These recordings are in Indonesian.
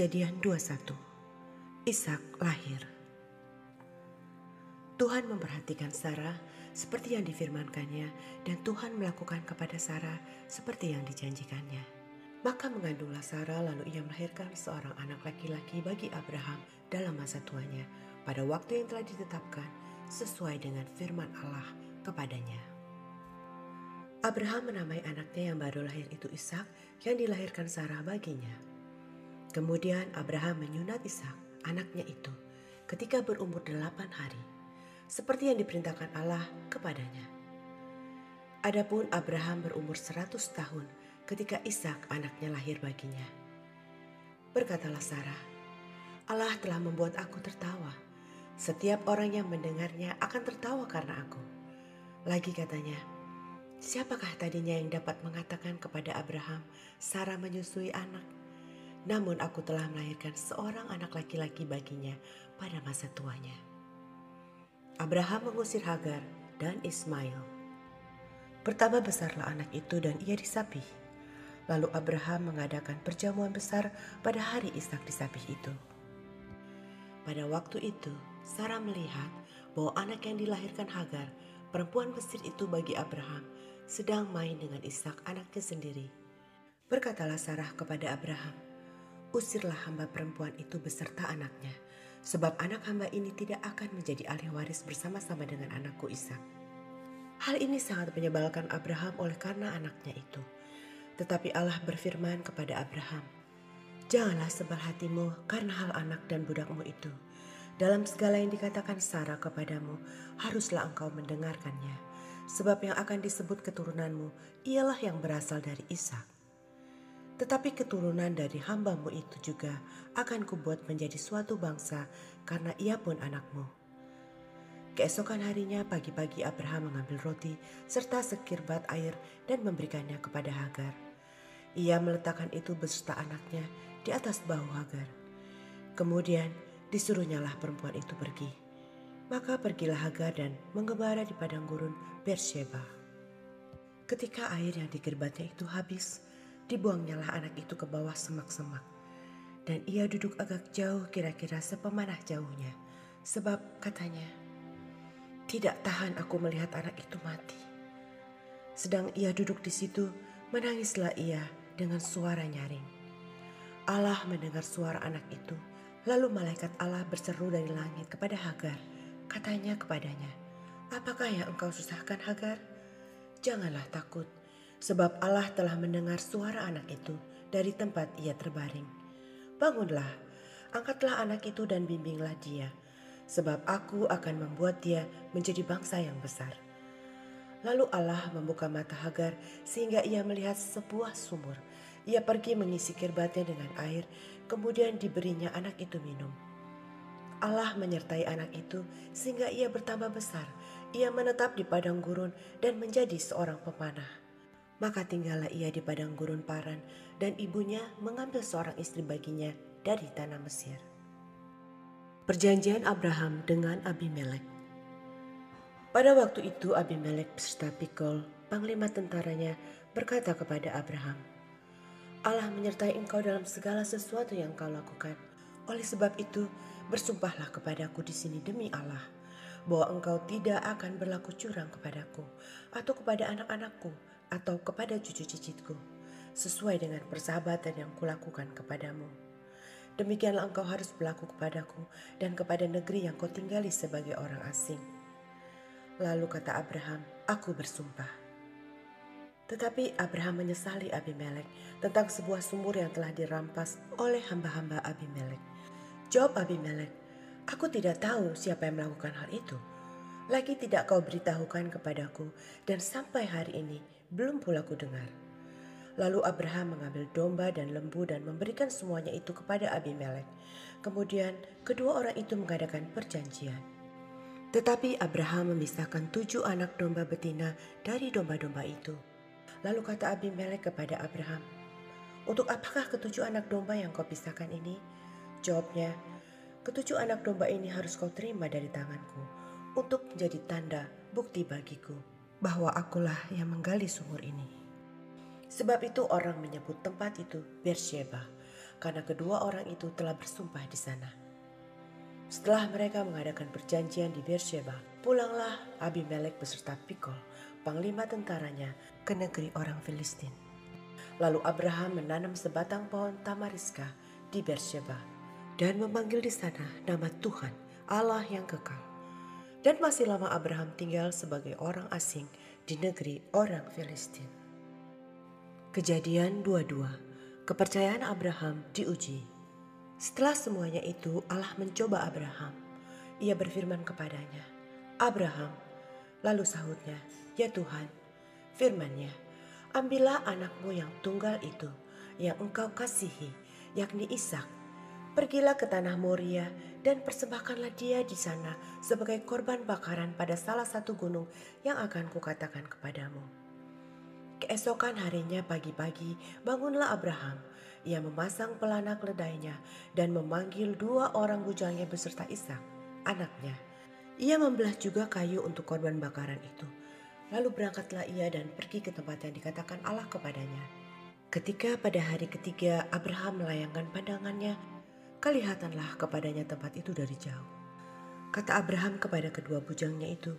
Kejadian 21. Ishak lahir. Tuhan memperhatikan Sarah seperti yang difirmankannya, dan Tuhan melakukan kepada Sarah seperti yang dijanjikannya. Maka mengandunglah Sarah, lalu ia melahirkan seorang anak laki-laki bagi Abraham dalam masa tuanya, pada waktu yang telah ditetapkan sesuai dengan firman Allah kepadanya. Abraham menamai anaknya yang baru lahir itu Ishak, yang dilahirkan Sarah baginya. Kemudian Abraham menyunat Ishak, anaknya itu, ketika berumur 8 hari, seperti yang diperintahkan Allah kepadanya. Adapun Abraham berumur 100 tahun ketika Ishak anaknya lahir baginya. Berkatalah Sarah, Allah telah membuat aku tertawa. Setiap orang yang mendengarnya akan tertawa karena aku. Lagi katanya, siapakah tadinya yang dapat mengatakan kepada Abraham, Sarah menyusui anak? Namun aku telah melahirkan seorang anak laki-laki baginya pada masa tuanya. Abraham mengusir Hagar dan Ismail. Bertambah besarlah anak itu dan ia disapih. Lalu Abraham mengadakan perjamuan besar pada hari Ishak disapih itu. Pada waktu itu, Sarah melihat bahwa anak yang dilahirkan Hagar, perempuan Mesir itu bagi Abraham, sedang main dengan Ishak anaknya sendiri. Berkatalah Sarah kepada Abraham, usirlah hamba perempuan itu beserta anaknya, sebab anak hamba ini tidak akan menjadi ahli waris bersama-sama dengan anakku Ishak. Hal ini sangat menyebalkan Abraham oleh karena anaknya itu. Tetapi Allah berfirman kepada Abraham, janganlah sebal hatimu karena hal anak dan budakmu itu. Dalam segala yang dikatakan Sarah kepadamu, haruslah engkau mendengarkannya, sebab yang akan disebut keturunanmu ialah yang berasal dari Ishak. Tetapi keturunan dari hambamu itu juga akan kubuat menjadi suatu bangsa, karena ia pun anakmu. Keesokan harinya pagi-pagi Abraham mengambil roti serta sekirbat air dan memberikannya kepada Hagar. Ia meletakkan itu beserta anaknya di atas bahu Hagar. Kemudian disuruhnyalah perempuan itu pergi. Maka pergilah Hagar dan mengembara di padang gurun Beersheba. Ketika air yang dikirbatnya itu habis, dibuangnyalah anak itu ke bawah semak-semak, dan ia duduk agak jauh, kira-kira sepemanah jauhnya, sebab katanya, tidak tahan aku melihat anak itu mati. Sedang ia duduk di situ, menangislah ia dengan suara nyaring. Allah mendengar suara anak itu, lalu malaikat Allah berseru dari langit kepada Hagar, katanya kepadanya, apakah yang engkau susahkan Hagar? Janganlah takut, sebab Allah telah mendengar suara anak itu dari tempat ia terbaring. Bangunlah, angkatlah anak itu dan bimbinglah dia, sebab aku akan membuat dia menjadi bangsa yang besar. Lalu Allah membuka mata Hagar sehingga ia melihat sebuah sumur. Ia pergi mengisi kirbatnya dengan air, kemudian diberinya anak itu minum. Allah menyertai anak itu sehingga ia bertambah besar. Ia menetap di padang gurun dan menjadi seorang pemanah. Maka tinggallah ia di padang gurun Paran, dan ibunya mengambil seorang istri baginya dari tanah Mesir. Perjanjian Abraham dengan Abimelek. Pada waktu itu Abimelek beserta Pikol, panglima tentaranya, berkata kepada Abraham, Allah menyertai engkau dalam segala sesuatu yang kau lakukan. Oleh sebab itu, bersumpahlah kepadaku di sini demi Allah, bahwa engkau tidak akan berlaku curang kepadaku, atau kepada anak-anakku, atau kepada cucu cicitku, sesuai dengan persahabatan yang kulakukan kepadamu. Demikianlah engkau harus berlaku kepadaku dan kepada negeri yang kau tinggali sebagai orang asing. Lalu kata Abraham, aku bersumpah. Tetapi Abraham menyesali Abimelek tentang sebuah sumur yang telah dirampas oleh hamba-hamba Abimelek. Jawab Abimelek, aku tidak tahu siapa yang melakukan hal itu. Lagi tidak kau beritahukan kepadaku, dan sampai hari ini belum pula ku dengar. Lalu Abraham mengambil domba dan lembu dan memberikan semuanya itu kepada Abimelek. Kemudian kedua orang itu mengadakan perjanjian. Tetapi Abraham memisahkan 7 anak domba betina dari domba-domba itu. Lalu kata Abimelek kepada Abraham, untuk apakah ke-7 anak domba yang kau pisahkan ini? Jawabnya, ke-7 anak domba ini harus kau terima dari tanganku, untuk menjadi tanda bukti bagiku, bahwa akulah yang menggali sumur ini. Sebab itu orang menyebut tempat itu Beersheba. karena kedua orang itu telah bersumpah di sana. Setelah mereka mengadakan perjanjian di Beersheba, pulanglah Abimelek beserta Pikol, panglima tentaranya, ke negeri orang Filistin. Lalu Abraham menanam sebatang pohon tamariska di Beersheba dan memanggil di sana nama Tuhan, Allah yang kekal. Dan masih lama Abraham tinggal sebagai orang asing di negeri orang Filistin. Kejadian 22. Kepercayaan Abraham diuji. Setelah semuanya itu Allah mencoba Abraham. Ia berfirman kepadanya, "Abraham." Lalu sahutnya, "Ya Tuhan." Firman-Nya, "Ambillah anakmu yang tunggal itu, yang engkau kasihi, yakni Ishak. Pergilah ke tanah Moria dan persembahkanlah dia di sana sebagai korban bakaran pada salah satu gunung yang akan kukatakan kepadamu." Keesokan harinya pagi-pagi bangunlah Abraham. Ia memasang pelana keledainya dan memanggil 2 orang bujangnya beserta Ishak, anaknya. Ia membelah juga kayu untuk korban bakaran itu. Lalu berangkatlah ia dan pergi ke tempat yang dikatakan Allah kepadanya. Ketika pada hari ketiga Abraham melayangkan pandangannya, kelihatanlah kepadanya tempat itu dari jauh. Kata Abraham kepada kedua bujangnya itu,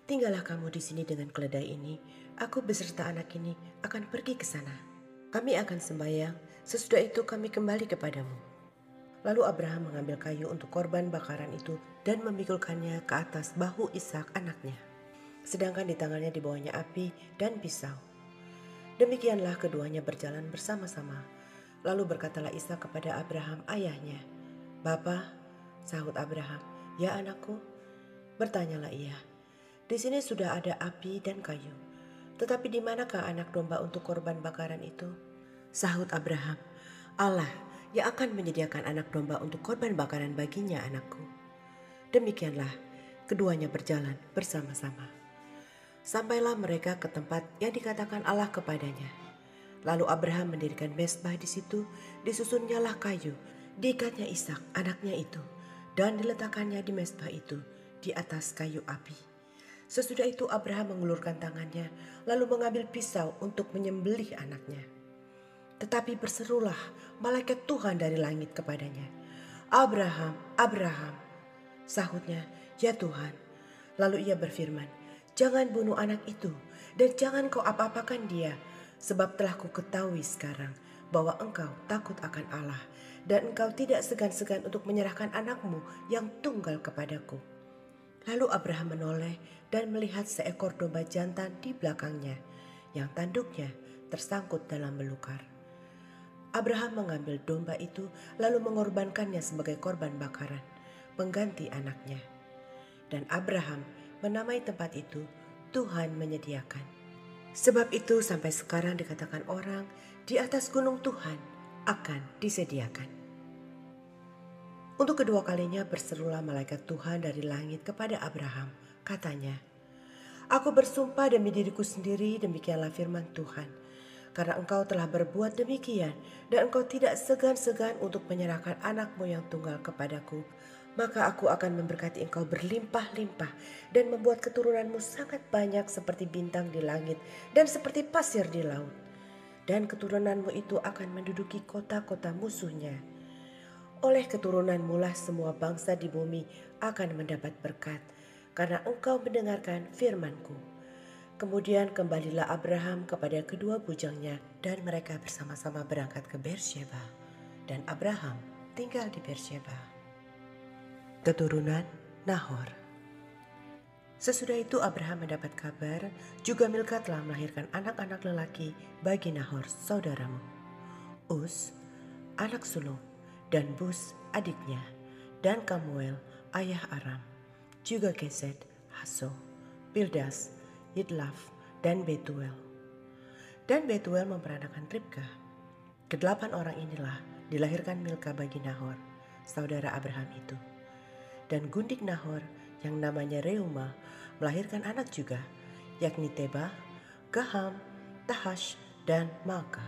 "Tinggallah kamu di sini dengan keledai ini. Aku beserta anak ini akan pergi ke sana. Kami akan sembahyang, sesudah itu kami kembali kepadamu." Lalu Abraham mengambil kayu untuk korban bakaran itu dan memikulkannya ke atas bahu Ishak anaknya. Sedangkan di tangannya dibawanya api dan pisau. Demikianlah keduanya berjalan bersama-sama. Lalu berkatalah Ishak kepada Abraham ayahnya, "Bapa," sahut Abraham. "Ya anakku." Bertanyalah ia, "Di sini sudah ada api dan kayu, tetapi di manakah anak domba untuk korban bakaran itu?" Sahut Abraham, "Allah yang akan menyediakan anak domba untuk korban bakaran baginya, anakku." Demikianlah keduanya berjalan bersama-sama. Sampailah mereka ke tempat yang dikatakan Allah kepadanya. Lalu Abraham mendirikan mezbah di situ, disusunnyalah kayu, diikatnya Ishak anaknya itu, dan diletakkannya di mezbah itu di atas kayu api. Sesudah itu Abraham mengulurkan tangannya, lalu mengambil pisau untuk menyembelih anaknya. Tetapi berserulah malaikat Tuhan dari langit kepadanya, "Abraham, Abraham." Sahutnya, "Ya Tuhan." Lalu ia berfirman, "Jangan bunuh anak itu, dan jangan kau apa-apakan dia, sebab telah ku ketahui sekarang bahwa engkau takut akan Allah, dan engkau tidak segan-segan untuk menyerahkan anakmu yang tunggal kepadaku." Lalu Abraham menoleh dan melihat seekor domba jantan di belakangnya, yang tanduknya tersangkut dalam belukar. Abraham mengambil domba itu lalu mengorbankannya sebagai korban bakaran, pengganti anaknya. Dan Abraham menamai tempat itu Tuhan menyediakan. Sebab itu sampai sekarang dikatakan orang, di atas gunung Tuhan akan disediakan. Untuk kedua kalinya berserulah malaikat Tuhan dari langit kepada Abraham. Katanya, "Aku bersumpah demi diriku sendiri, demikianlah firman Tuhan. Karena engkau telah berbuat demikian dan engkau tidak segan-segan untuk menyerahkan anakmu yang tunggal kepadaku, maka aku akan memberkati engkau berlimpah-limpah dan membuat keturunanmu sangat banyak seperti bintang di langit dan seperti pasir di laut. Dan keturunanmu itu akan menduduki kota-kota musuhnya. Oleh keturunanmu lah semua bangsa di bumi akan mendapat berkat, karena engkau mendengarkan firman-Ku." Kemudian kembalilah Abraham kepada kedua bujangnya dan mereka bersama-sama berangkat ke Beersheba. Dan Abraham tinggal di Beersheba. Keturunan Nahor. Sesudah itu Abraham mendapat kabar juga Milka telah melahirkan anak-anak lelaki bagi Nahor saudaramu. Uz, anak sulung, dan Bus adiknya, dan Kamuel ayah Aram, juga Kesed, Haso, Pildas, Yidlaf, dan Betuel. Dan Betuel memperanakan Ribka. Kedelapan orang inilah dilahirkan Milka bagi Nahor, saudara Abraham itu. Dan gundik Nahor yang namanya Reuma melahirkan anak juga, yakni Teba, Gaham, Tahash, dan Malka.